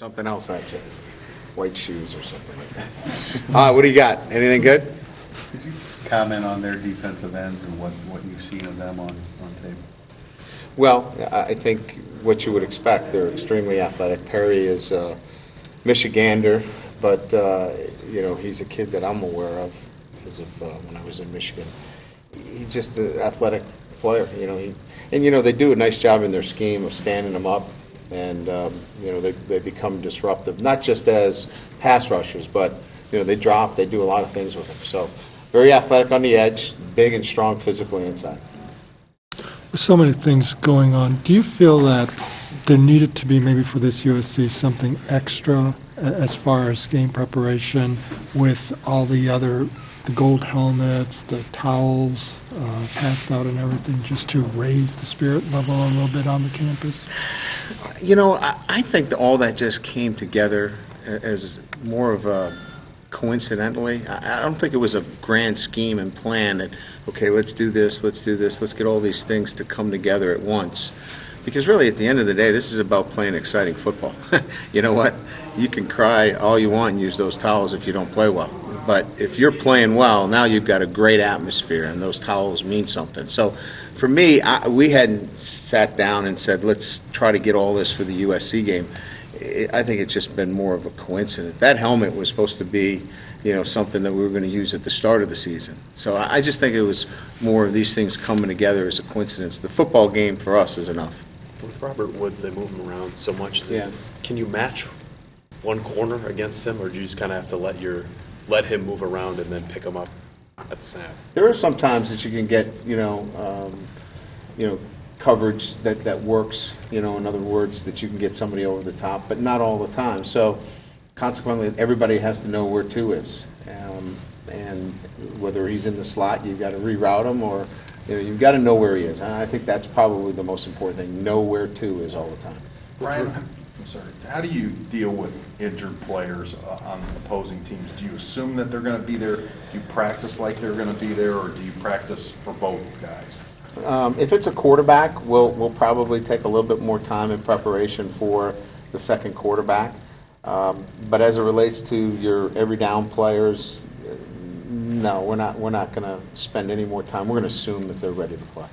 Something else, actually. White shoes or something like that. What do you got? Anything good? Could you comment on their defensive ends and what you've seen of them on tape? Well, I think what you would expect. They're extremely athletic. Perry is a Michigander, but he's a kid that I'm aware of because of when I was in Michigan. He's just an athletic player. They do a nice job in their scheme of standing him up, and they become disruptive, not just as pass rushers, but they drop. They do a lot of things with him. So very athletic on the edge, big and strong physically inside. With so many things going on, do you feel that there needed to be maybe for this USC something extra as far as game preparation with all the gold helmets, the towels passed out and everything, just to raise the spirit level a little bit on the campus? I think that all that just came together as more of a coincidentally. I don't think it was a grand scheme and plan that, okay, let's do this, let's get all these things to come together at once. Because really, at the end of the day, this is about playing exciting football. You know what? You can cry all you want and use those towels if you don't play well. But if you're playing well, now you've got a great atmosphere, and those towels mean something. So for me, we hadn't sat down and said, let's try to get all this for the USC game. I think it's just been more of a coincidence. That helmet was supposed to be, something that we were going to use at the start of the season. So I just think it was more of these things coming together as a coincidence. The football game for us is enough. With Robert Woods, they move him around so much. Yeah. Can you match one corner against him, or do you just kind of have to let him move around and then pick him up at the snap? There are some times that you can get, coverage that works, in other words, that you can get somebody over the top, but not all the time. So consequently, everybody has to know where two is. And whether he's in the slot, you've got to reroute him, or you've got to know where he is. And I think that's probably the most important thing, know where two is all the time. Brian, I'm sorry, how do you deal with injured players on opposing teams? Do you assume that they're going to be there? Do you practice like they're going to be there, or do you practice for both guys? If it's a quarterback, we'll probably take a little bit more time in preparation for the second quarterback. But as it relates to your every down players, no, we're not going to spend any more time. We're going to assume that they're ready to play.